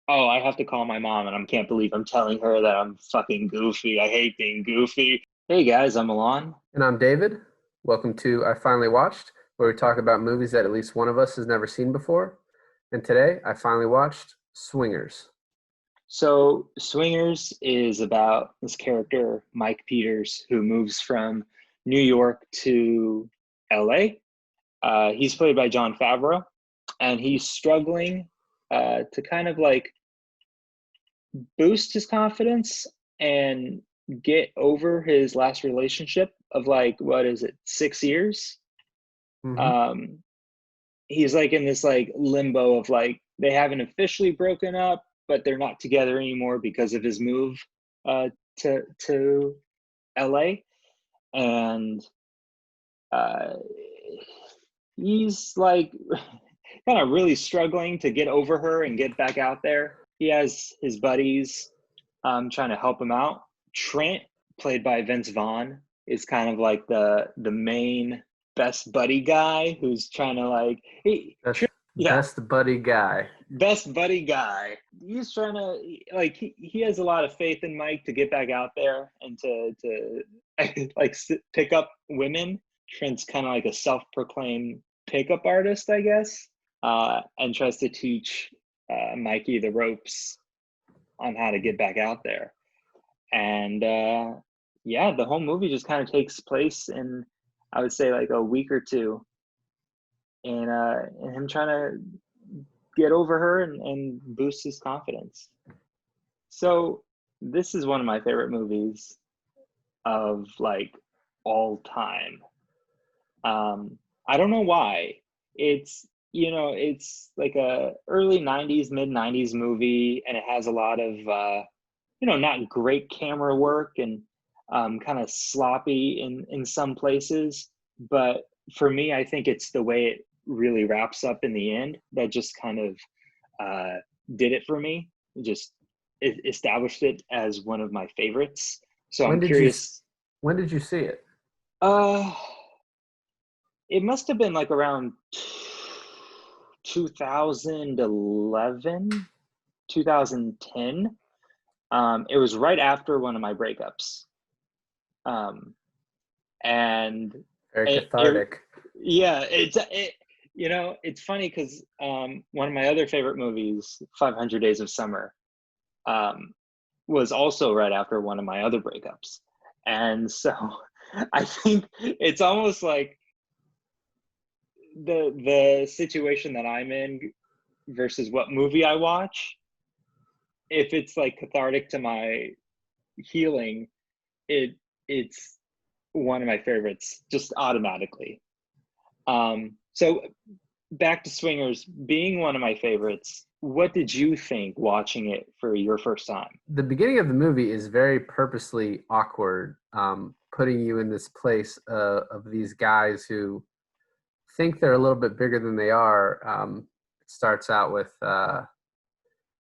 Oh, I have to call my mom, and I can't believe I'm telling her that I'm fucking goofy. I hate being goofy. Hey guys, I'm Alain. And I'm David. Welcome to I Finally Watched, where we talk about movies that at least one of us has never seen before. And today, I finally watched Swingers. So, Swingers is about this character, Mike Peters, who moves from New York to LA. He's played by John Favreau, and he's struggling to kind of like boost his confidence and get over his last relationship of like, what is it, 6 years? Hmm. Um, he's like in this like limbo of like they haven't officially broken up, but they're not together anymore because of his move uh, to LA, and uh, he's like kind of really struggling to get over her and get back out there. He has his buddies trying to help him out. Trent, played by Vince Vaughn, is kind of like the main best buddy guy who's trying to like Best, yeah, best buddy guy. best buddy guy. He's trying to like he has a lot of faith in Mike to get back out there and to like pick up women. Trent's kind of like a self-proclaimed pickup artist, I guess, and tries to teach Mikey the ropes on how to get back out there. And yeah, the whole movie just kind of takes place in, I would say, like a week or two, in him trying to get over her and boost his confidence. So this is one of my favorite movies of like all time. I don't know why. It's like a early 90s, mid 90s movie, and it has a lot of not great camera work and kind of sloppy in some places. But for me, I think it's the way it really wraps up in the end that just kind of uh, did it for me. Just established it as one of my favorites. So When I'm did you curious. when did you see it? Uh, it must have been like around 2011, 2010. It was right after one of my breakups. Um, and Very it cathartic. yeah, it's funny because one of my other favorite movies, 500 Days of Summer, um, was also right after one of my other breakups. And so I think it's almost like the situation that I'm in versus what movie I watch. If it's like cathartic to my healing, it's one of my favorites just automatically. So back to Swingers being one of my favorites. What did you think watching it for your first time? The beginning of the movie is very purposely awkward, putting you in this place of these guys who think they're a little bit bigger than they are. It starts out with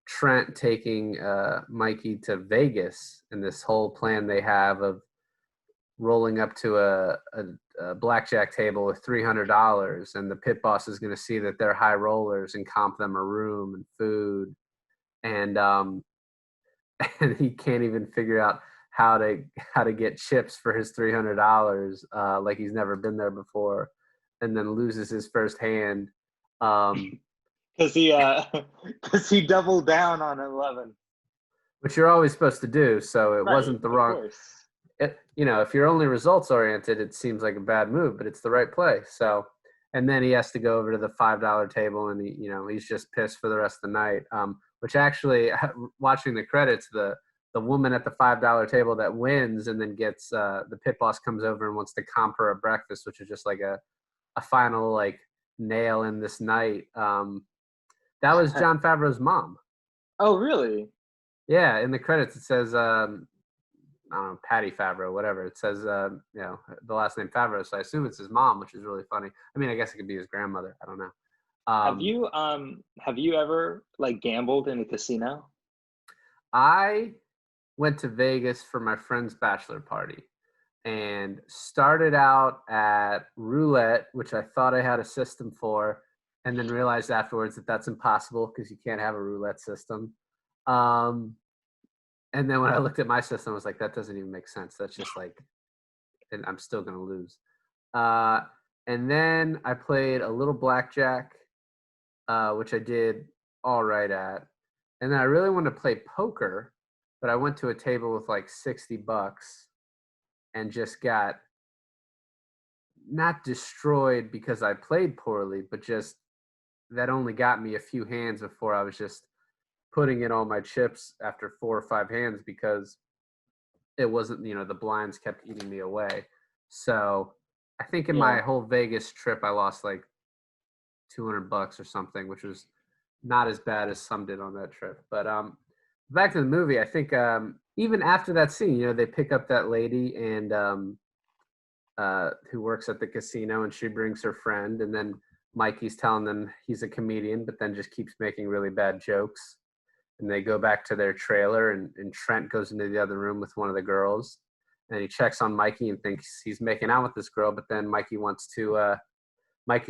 Trent taking Mikey to Vegas and this whole plan they have of rolling up to a blackjack table with $300, and the pit boss is going to see that they're high rollers and comp them a room and food, and and he can't even figure out how to get chips for his $300, like he's never been there before, and then loses his first hand. Um, Because he because he doubled down on 11. which you're always supposed to do. So it Right, wasn't the of wrong. course. If you're only results oriented, it seems like a bad move, but it's the right play. So, and then he has to go over to the $5 table, and he's just pissed for the rest of the night. Which actually, watching the credits, the woman at the $5 table that wins and then gets the pit boss comes over and wants to comp her a breakfast, which is just like a final like nail in this night. That was John Favreau's mom. Oh, really? Yeah, in the credits it says I don't know, Patty Favreau, whatever. It says the last name Favreau, so I assume it's his mom, which is really funny. I mean, I guess it could be his grandmother. I don't know. Have you ever like gambled in a casino? I went to Vegas for my friend's bachelor party and started out at roulette, which I thought I had a system for, and then realized afterwards that that's impossible because you can't have a roulette system. And then when I looked at my system, I was like, that doesn't even make sense. That's just like, and I'm still going to lose. And then I played a little blackjack, which I did all right at. And then I really wanted to play poker, but I went to a table with like $60 and just got not destroyed because I played poorly, but just that only got me a few hands before I was just putting in all my chips after 4 or 5 hands because it wasn't, the blinds kept eating me away. So I think in my Yeah. whole Vegas trip, I lost like $200 or something, which was not as bad as some did on that trip. But back to the movie, I think even after that scene, they pick up that lady and who works at the casino, and she brings her friend, and then Mikey's telling them he's a comedian, but then just keeps making really bad jokes. And they go back to their trailer, and Trent goes into the other room with one of the girls, and he checks on Mikey and thinks he's making out with this girl, but then Mikey's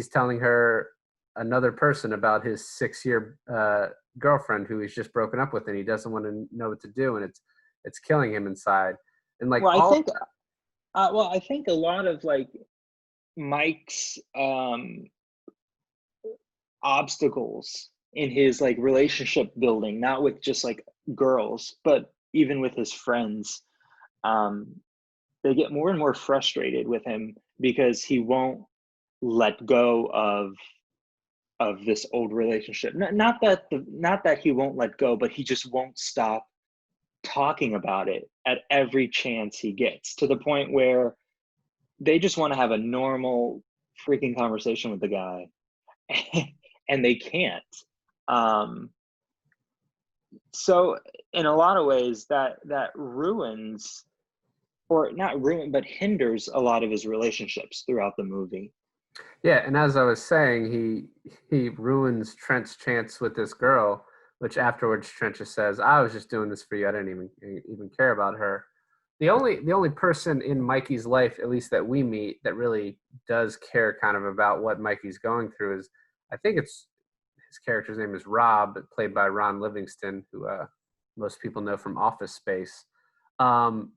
telling her another person about his 6-year girlfriend who he's just broken up with, and he doesn't want to know what to do, and it's killing him inside. And like Well, I all think I think a lot of like Mike's obstacles in his like relationship building, not with just like girls, but even with his friends, um, they get more and more frustrated with him because he won't let go of this old relationship. Not that he won't let go, but he just won't stop talking about it at every chance he gets, to the point where they just want to have a normal freaking conversation with the guy and they can't. um so in a lot of ways that ruins, or not ruin, but hinders a lot of his relationships throughout the movie. Yeah, and as I was saying, he ruins Trent's chance with this girl, which afterwards Trent just says, "I was just doing this for you. I didn't even care about her." The only person in Mikey's life, at least that we meet, that really does care kind of about what Mikey's going through is, I think it's his character's name is Rob, played by Ron Livingston, who most people know from Office Space. Um,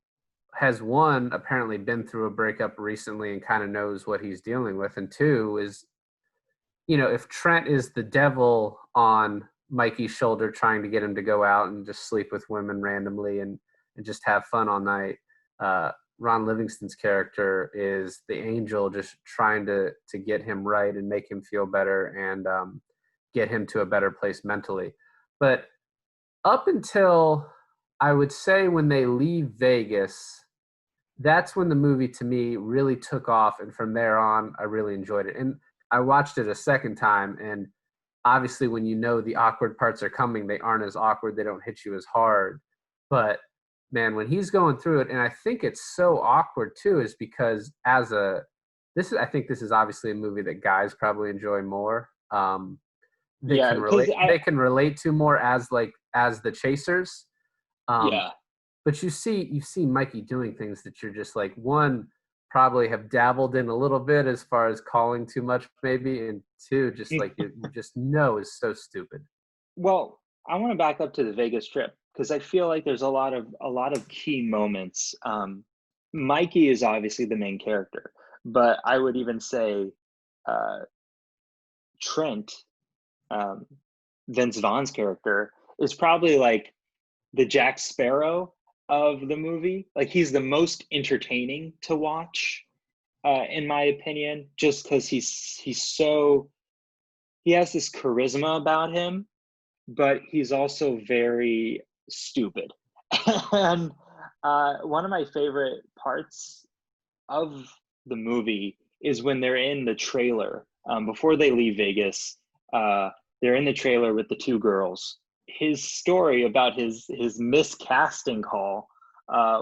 has one apparently been through a breakup recently and kind of knows what he's dealing with, and two is, if Trent is the devil on Mikey's shoulder trying to get him to go out and just sleep with women randomly and just have fun all night, Ron Livingston's character is the angel just trying to get him right and make him feel better and get him to a better place mentally. But up until, I would say, when they leave Vegas, that's when the movie to me really took off, and from there on I really enjoyed it. And I watched it a second time, and obviously when the awkward parts are coming, they aren't as awkward, they don't hit you as hard. But man, when he's going through it, and I think it's so awkward too, is because I think this is obviously a movie that guys probably enjoy more. They Yeah, can because relate I they can relate to more as the chasers. um, yeah. but you see Mikey doing things that you're just like, one, probably have dabbled in a little bit as far as calling too much maybe, and two, just like you just know is so stupid. Well, I want to back up to the Vegas trip because I feel like there's a lot of key moments. Mikey is obviously the main character, but I would even say uh, Trent, um, Vince Vaughn's character, is probably like the Jack Sparrow of the movie. Like he's the most entertaining to watch, in my opinion, just because he has this charisma about him, but he's also very stupid. And one of my favorite parts of the movie is when they're in the trailer, before they leave Vegas. They're in the trailer with the two girls. His story about his miscasting call,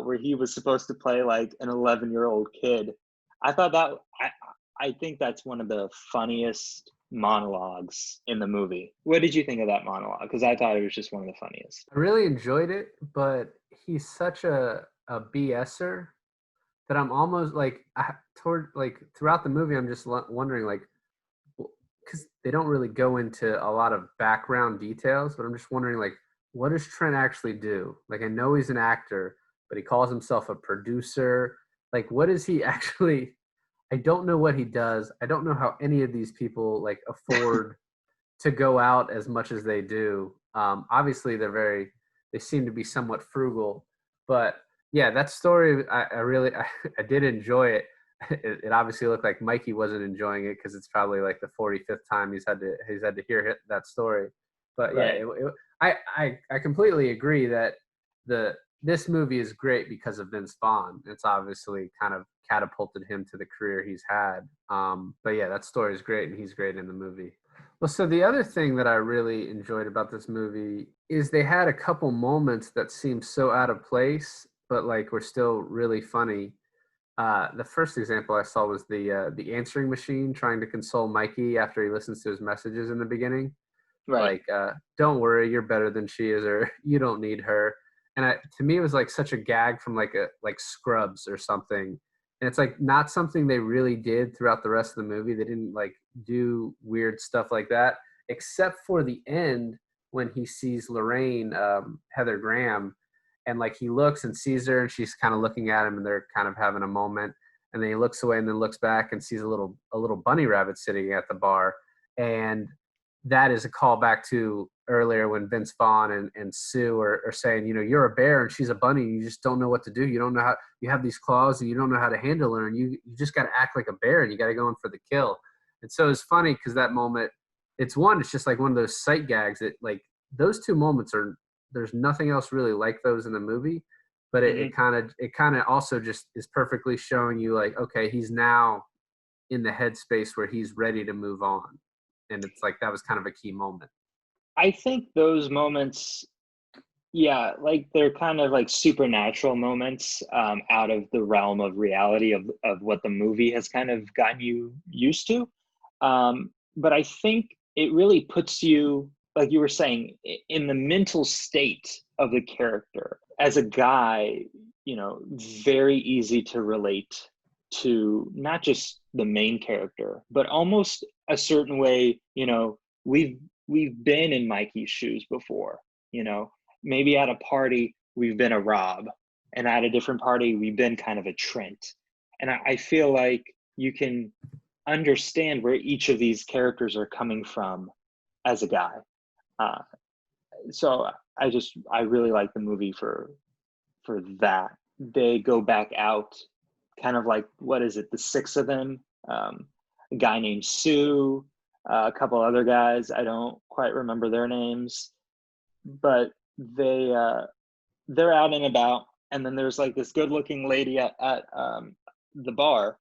where he was supposed to play like an 11-year-old kid. I thought that I think that's one of the funniest monologues in the movie. What did you think of that monologue? Because I thought it was just one of the funniest. I really enjoyed it, but he's such a BSer that I'm almost like, toward like throughout the movie I'm just wondering, like, because they don't really go into a lot of background details, but I'm just wondering, like, what does Trent actually do? Like, I know he's an actor, but he calls himself a producer. Like, what is he actually? I don't know what he does. I don't know how any of these people like afford to go out as much as they do. Obviously, they seem to be somewhat frugal, but yeah, that story, I really, I did enjoy it. It obviously looked like Mikey wasn't enjoying it because it's probably like the 45th time he's had to hear that story. But yeah, Right. I completely agree that this movie is great because of Vince Vaughn. It's obviously kind of catapulted him to the career he's had. But yeah, that story is great, and he's great in the movie. Well, so the other thing that I really enjoyed about this movie is they had a couple moments that seemed so out of place, but like were still really funny. The first example I saw was the answering machine trying to console Mikey after he listens to his messages in the beginning. Right. Like, don't worry, you're better than she is, or you don't need her. And to me, it was like such a gag from like Scrubs or something. And it's like not something they really did throughout the rest of the movie. They didn't like do weird stuff like that, except for the end when he sees Lorraine, Heather Graham, and like he looks and sees her, and she's kind of looking at him, and they're kind of having a moment. And then he looks away and then looks back and sees a little bunny rabbit sitting at the bar, and that is a callback to earlier when Vince Vaughn and Sue are saying, you're a bear and she's a bunny. You just don't know what to do. You don't know how you have these claws and you don't know how to handle her. And you just got to act like a bear and you got to go in for the kill. And so it's funny because that moment, it's just like one of those sight gags that like those two moments there's nothing else really like those in the movie, but Hmm. it kind of also just is perfectly showing you like, okay, he's now in the headspace where he's ready to move on. And it's like that was kind of a key moment. I think those moments, yeah, like they're kind of like supernatural moments, out of the realm of reality of what the movie has kind of gotten you used to. But I think it really puts you, like you were saying, in the mental state of the character. As a guy, very easy to relate to not just the main character, but almost a certain way, we've been in Mikey's shoes before, you know, maybe at a party we've been a Rob, and at a different party we've been kind of a Trent. And I feel like you can understand where each of these characters are coming from as a guy. Uh, so I really like the movie for that. They go back out, kind of like, what is it, the six of them? A guy named Sue, a couple other guys. I don't quite remember their names, but they're out and about. And then there's like this good looking lady at the bar.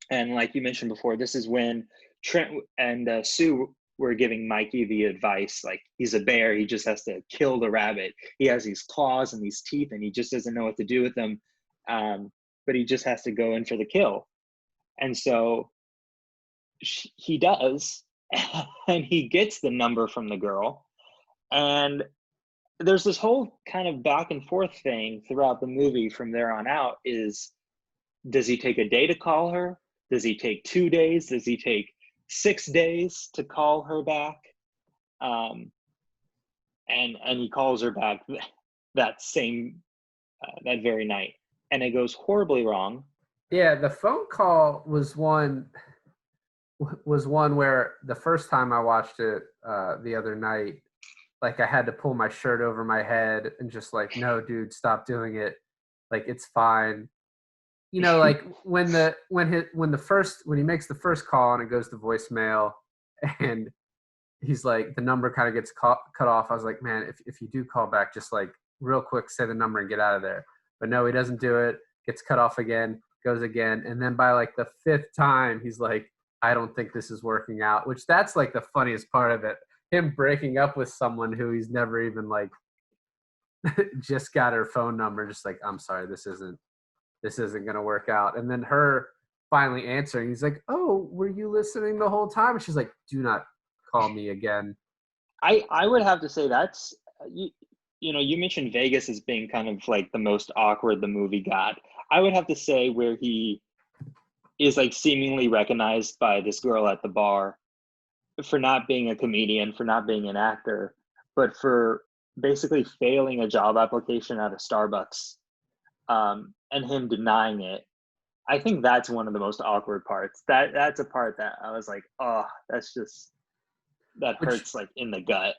And like you mentioned before, this is when Trent and Sue were giving Mikey the advice, like, he's a bear, he just has to kill the rabbit. He has these claws and these teeth, and he just doesn't know what to do with them. But he just has to go in for the kill. And so he does, and he gets the number from the girl. And there's this whole kind of back and forth thing throughout the movie from there on out is, does he take a day to call her? Does he take 2 days? Does he take 6 days to call her back? Um, and he calls her back that same that very night, and it goes horribly wrong. Yeah, the phone call was one where the first time I watched it the other night, like I had to pull my shirt over my head and just like, no, dude, stop doing it. Like it's fine. Like when he makes the first call and it goes to voicemail, and he's like the number kind of gets cut off. I was like, man, if you do call back, just like real quick, say the number and get out of there. But no, he doesn't do it. Gets cut off again, goes again, and then by like the fifth time, he's like, I don't think this is working out. Which that's like the funniest part of it. Him breaking up with someone who he's never even like just got her phone number, just like, I'm sorry, this isn't gonna work out. And then her finally answering, he's like, oh, were you listening the whole time? And she's like, do not call me again. I would have to say that's you mentioned Vegas as being kind of like the most awkward the movie got. I would have to say where he is like seemingly recognized by this girl at the bar for not being a comedian, for not being an actor, but for basically failing a job application at a Starbucks, and him denying it. I think that's one of the most awkward parts. That's a part that I was like, oh, that's just that which hurts like in the gut.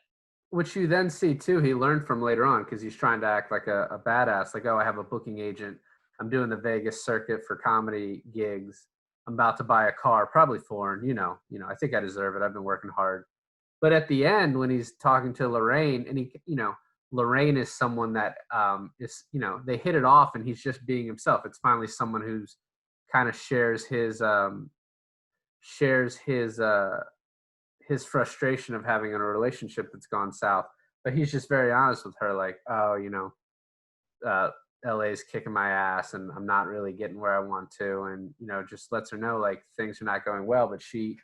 which you then see too. He learned from later on because he's trying to act like a badass. Like, oh, I have a booking agent. I'm doing the Vegas circuit for comedy gigs. I'm about to buy a car, probably foreign. I think I deserve it. I've been working hard. But at the end, when he's talking to Lorraine, and Lorraine is someone that they hit it off, and he's just being himself. It's finally someone who's kind of shares his frustration of having a relationship that's gone south. But he's just very honest with her, like, oh, uh, LA's kicking my ass, and I'm not really getting where I want to, and just lets her know like things are not going well. But she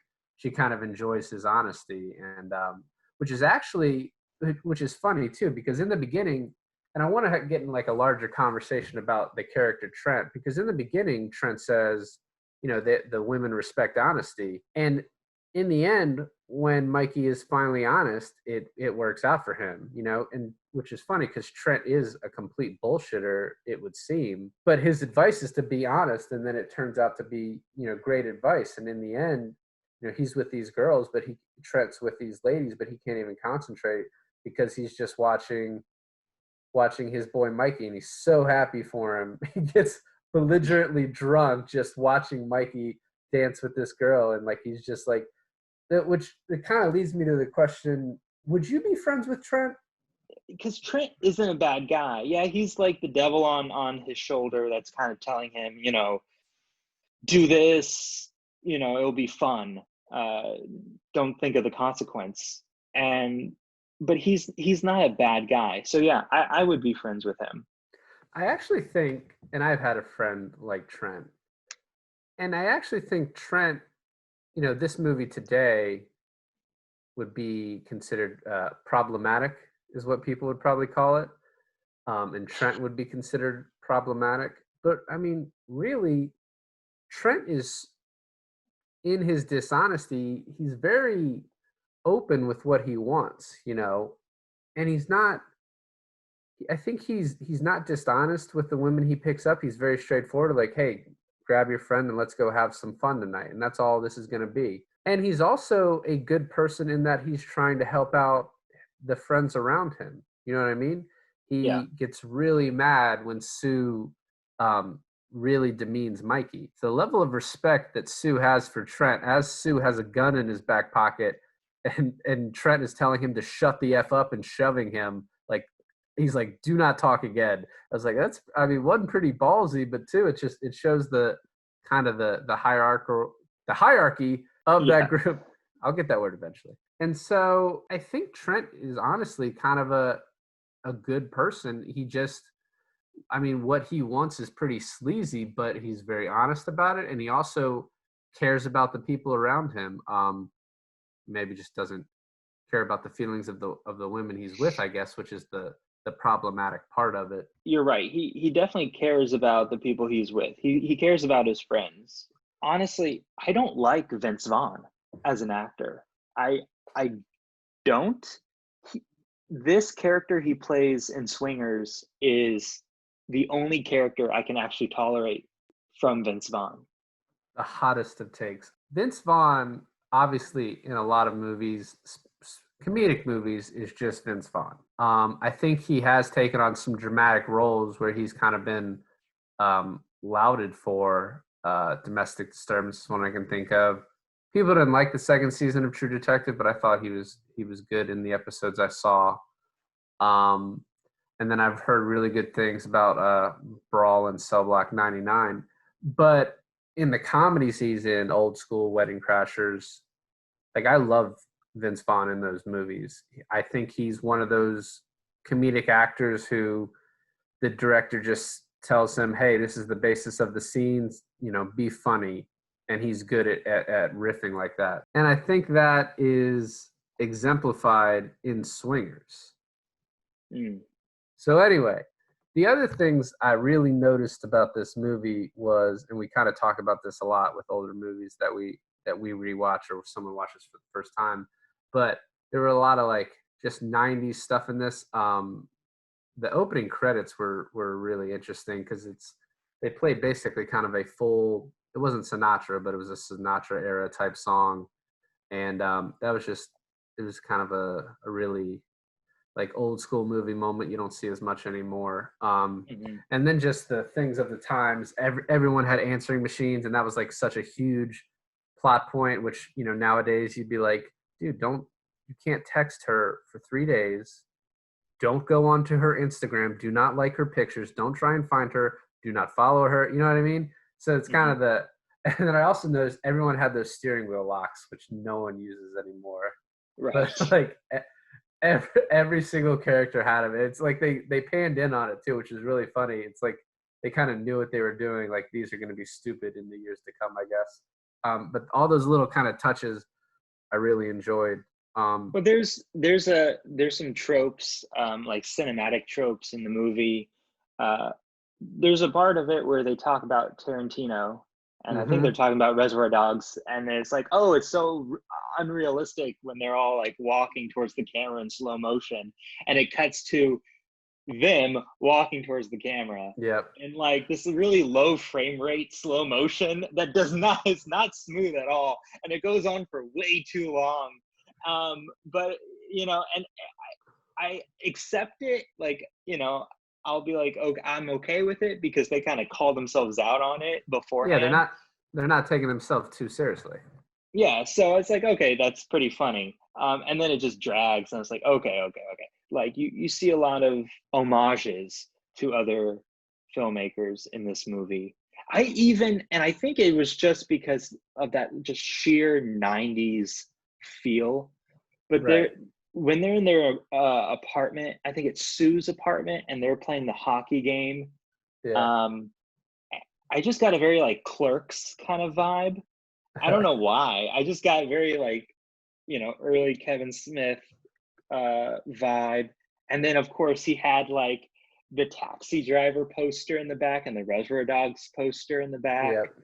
kind of enjoys his honesty, and which is funny too, because in the beginning, and I want to get in like a larger conversation about the character Trent, because in the beginning Trent says, the women respect honesty, and in the end, when Mikey is finally honest, it works out for him, and which is funny because Trent is a complete bullshitter, it would seem, but his advice is to be honest, and then it turns out to be, great advice, and in the end, he's with these girls, but Trent's with these ladies, but he can't even concentrate because he's just watching his boy Mikey, and he's so happy for him. He gets belligerently drunk just watching Mikey dance with this girl, and like he's just like that, which it kind of leads me to the question: would you be friends with Trent? Because Trent isn't a bad guy. Yeah, he's like the devil on his shoulder that's kind of telling him, do this, it'll be fun. Uh, don't think of the consequence. And but he's not a bad guy. So yeah, I would be friends with him. I actually think, and I've had a friend like Trent, and I actually think Trent, this movie today would be considered problematic, is what people would probably call it. And Trent would be considered problematic. But I mean, really, Trent is, in his dishonesty, he's very open with what he wants, and he's not. I think he's not dishonest with the women he picks up. He's very straightforward, like, hey, grab your friend and let's go have some fun tonight, and that's all this is going to be. And he's also a good person in that he's trying to help out the friends around him. You know what I mean? Yeah. He gets really mad when Sue really demeans Mikey. The level of respect that Sue has for Trent, as Sue has a gun in his back pocket, and Trent is telling him to shut the F up and shoving him, like, he's like, do not talk again. I was like, one, pretty ballsy, but two, it shows the kind of the hierarchy of that Yeah. group. I'll get that word eventually. And so I think Trent is honestly kind of a good person. He just, what he wants is pretty sleazy, but he's very honest about it, and he also cares about the people around him. Maybe just doesn't care about the feelings of the women he's with, I guess, which is the problematic part of it. You're right. He definitely cares about the people he's with. He cares about his friends. Honestly, I don't like Vince Vaughn as an actor. I don't. This character he plays in Swingers is the only character I can actually tolerate from Vince Vaughn. The hottest of takes. Vince Vaughn, obviously, in a lot of movies, comedic movies, is just Vince Vaughn. I think he has taken on some dramatic roles where he's kind of been lauded for. Domestic Disturbance is one I can think of. People didn't like the second season of True Detective, but I thought he was good in the episodes I saw. And then I've heard really good things about Brawl and Cell Block 99. But in the comedy season, Old School, Wedding Crashers, like, I love Vince Vaughn in those movies. I think he's one of those comedic actors who the director just tells him, hey, this is the basis of the scenes, be funny. And he's good at riffing like that. And I think that is exemplified in Swingers. Mm. So anyway, the other things I really noticed about this movie was, and we kind of talk about this a lot with older movies that we rewatch or someone watches for the first time, but there were a lot of like just 90s stuff in this. The opening credits were really interesting because they played basically kind of a full. It wasn't Sinatra, but it was a Sinatra era type song, and that was just it was kind of a really like old school movie moment you don't see as much anymore. Mhm. And then just the things of the times. Everyone had answering machines, and that was like such a huge plot point. Which nowadays you'd be like, dude, you can't text her for 3 days. Don't go onto her Instagram. Do not like her pictures. Don't try and find her. Do not follow her. You know what I mean? So it's kind of Mhm. the. And then I also noticed everyone had those steering wheel locks, which no one uses anymore. But Right. like every single character had them. It's like they panned in on it too, which is really funny. It's like they kind of knew what they were doing. Like these are going to be stupid in the years to come, I guess. But all those little kind of touches I really enjoyed. Well, there's some tropes, like cinematic tropes in the movie. Uh, there's a part of it where they talk about Tarantino, and I think they're hmm talking about Reservoir Dogs, and it's like, oh, it's so unrealistic when they're all like walking towards the camera in slow motion, and it cuts to them walking towards the camera. Yep. And like this really low frame rate slow motion that does not it's not smooth at all, and it goes on for way too long. But and I accept it. Like I'll be like, okay, I'm okay with it because they kind of call themselves out on it Yeah, beforehand. they're not taking themselves too seriously. Yeah, so it's like, okay, that's pretty funny. And then it just drags, and it's like, okay, okay, okay. Like you see a lot of homages to other filmmakers in this movie. And I think it was just because of that just sheer 90s feel. But Right. when they're in their apartment, I think it's Sue's apartment, and they're playing the hockey game. Yeah. Um, I just got a very like Clerks kind of vibe. I don't know why. I just got very like, early Kevin Smith vibe. And then of course he had like the taxi driver poster in the back and the Reservoir Dogs poster in the back. Yep.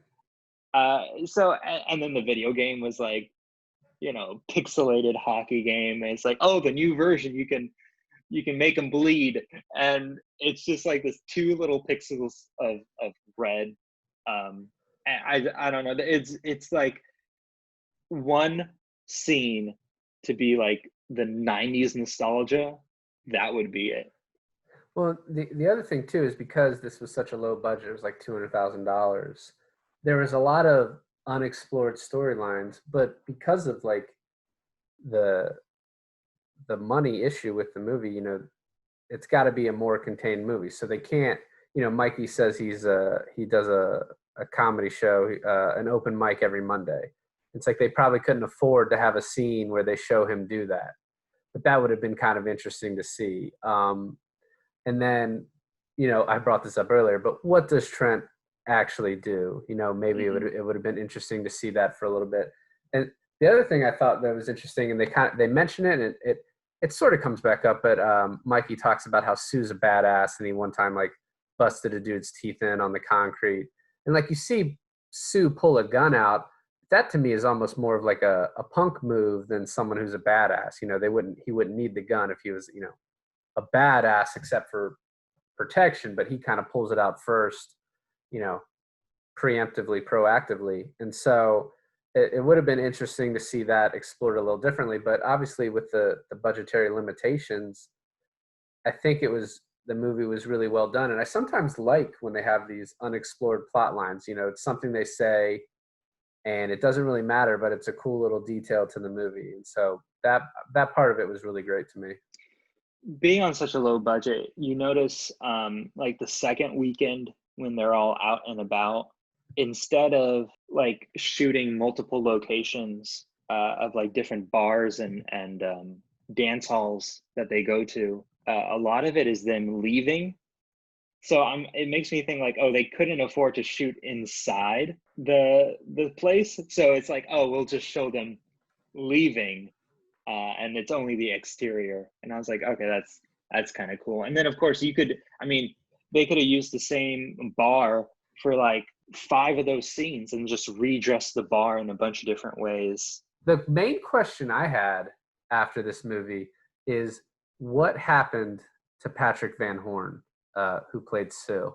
And then the video game was like, pixelated hockey game. And it's like, oh, the new version you can make them bleed. And it's just like this two little pixels of red. And I don't know. It's like one scene to be like the 90s nostalgia, that would be it. Well, the other thing too is because this was such a low budget, it was like $200,000. There was a lot of unexplored storylines, but because of like the the money issue with the movie, it's got to be a more contained movie. So they can't, Mikey says he does a comedy show, an open mic every Monday. It's like they probably couldn't afford to have a scene where they show him do that, but that would have been kind of interesting to see. And then, I brought this up earlier, but what does Trent actually do? Maybe Hmm. it would have been interesting to see that for a little bit. And the other thing I thought that was interesting, and they mention it, and it sort of comes back up, but Mikey talks about how Sue's a badass, and he one time like busted a dude's teeth in on the concrete, and like you see Sue pull a gun out. That to me is almost more of like a punk move than someone who's a badass. He wouldn't need the gun if he was a badass except for protection, but he kind of pulls it out first, you know, preemptively, proactively. And so it would have been interesting to see that explored a little differently. But obviously, with the budgetary limitations, I think the movie was really well done. And I sometimes like when they have these unexplored plot lines. It's something they say and it doesn't really matter, but it's a cool little detail to the movie. And so that part of it was really great to me. Being on such a low budget, you notice like the second weekend when they're all out and about, instead of like shooting multiple locations of like different bars and dance halls that they go to, a lot of it is them leaving. So it makes me think like, oh, they couldn't afford to shoot inside the place, so it's like, oh, we'll just show them leaving, and it's only the exterior. And I was like, okay, that's kind of cool. And then of course they could have used the same bar for like five of those scenes and just redress the bar in a bunch of different ways. The main question I had after this movie is what happened to Patrick Van Horn, who played Sue?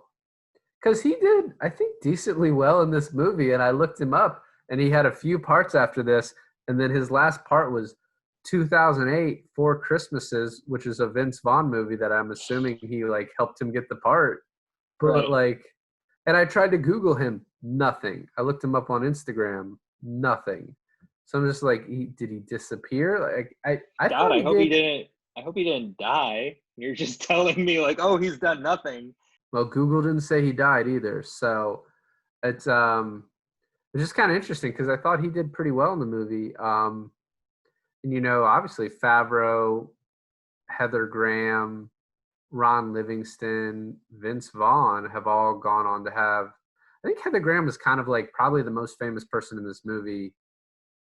Because he did, I think, decently well in this movie, and I looked him up, and he had a few parts after this, and then his last part was 2008, Four Christmases, which is a Vince Vaughn movie that I'm assuming he like helped him get the part. But Right. like, and I tried to Google him, nothing. I looked him up on Instagram, nothing. So I'm just like, did he disappear? Like, I God, thought he did. I hope he didn't die. You're just telling me like, oh, he's done nothing. Well, Google didn't say he died either. So it's just kind of interesting because I thought he did pretty well in the movie. And obviously Favreau, Heather Graham, Ron Livingston, Vince Vaughn have all gone on to have. I think Heather Graham was kind of like probably the most famous person in this movie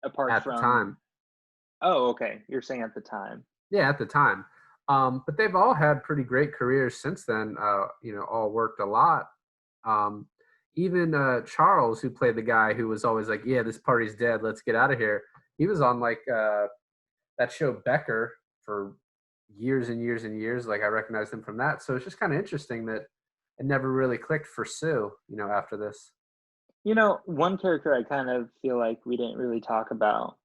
Apart at the from, time. oh, okay, you're saying at the time. Yeah, at the time. But they've all had pretty great careers since then. All worked a lot. Um, Even Charles, who played the guy who was always like, "Yeah, this party's dead. Let's get out of here." He was on like that show Becker for years and years and years. Like I recognized him from that. So it's just kind of interesting that it never really clicked for Sue. After this. One character I kind of feel like we didn't really talk about.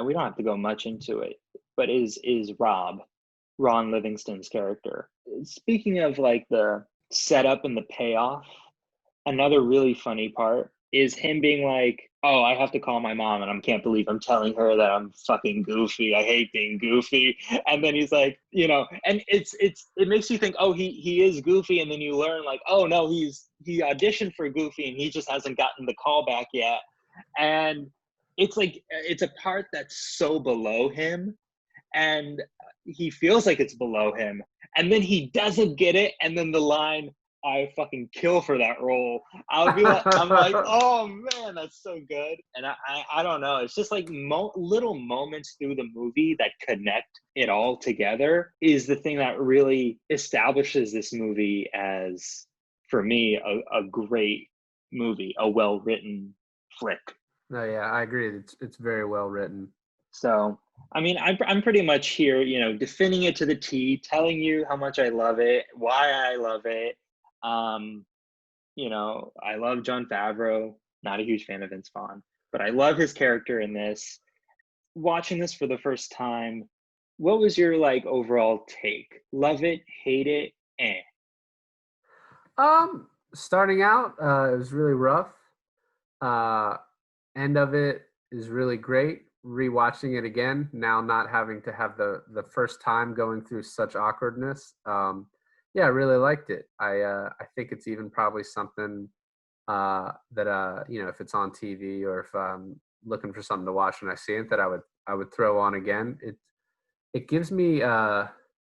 We don't have to go much into it, but is Ron Livingston's character. Speaking of like the setup and the payoff, another really funny part is him being like, "Oh, I have to call my mom, and I can't believe I'm telling her that I'm fucking goofy. I hate being goofy." And then he's like, and it makes you think, oh, he is goofy, and then you learn like, oh no, he auditioned for Goofy, and he just hasn't gotten the call back yet. And it's like it's a part that's so below him, and he feels like it's below him, and then he doesn't get it, and then the line, "I fucking kill for that role." I'm like, oh man, that's so good. And I don't know. It's just like little moments through the movie that connect it all together is the thing that really establishes this movie as, for me, a great movie, a well written flick. No, yeah, I agree. It's very well written. So, I mean, I'm pretty much here, defending it to the T, telling you how much I love it, why I love it. Um, I love Jon Favreau, not a huge fan of Vince Vaughn, but I love his character in this. Watching this for the first time, what was your like overall take? Love it, hate it, eh? Starting out, it was really rough. Uh, End of it is really great. Rewatching it again now, not having to have the first time going through such awkwardness. Yeah, I really liked it. I think it's even probably something that if it's on TV or if I'm looking for something to watch and I see it, that I would throw on again. It gives me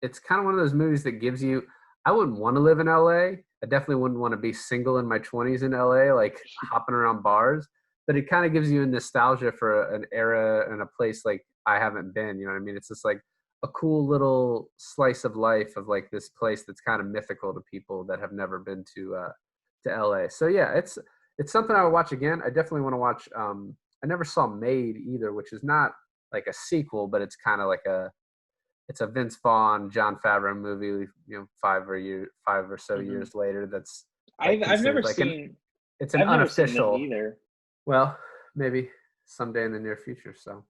it's kind of one of those movies that gives you. I wouldn't want to live in LA. I definitely wouldn't want to be single in my 20s in LA, like hopping around bars. But it kind of gives you a nostalgia for an era and a place like I haven't been. You know what I mean? It's just like a cool little slice of life of like this place that's kind of mythical to people that have never been to LA. So yeah, it's something I would watch again. I definitely want to watch. I never saw Made either, which is not like a sequel, but it's kind of like it's a Vince Vaughn, Jon Favreau movie. 5 or so Hmm. years later. That's like I've never considered like seen it's an I've never seen it unofficial. either. Well, maybe someday in the near future. So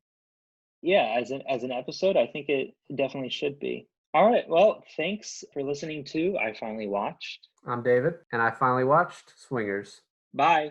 Yeah, as an episode, I think it definitely should be. All right. Well, thanks for listening to I Finally Watched. I'm David, and I finally watched Swingers. Bye.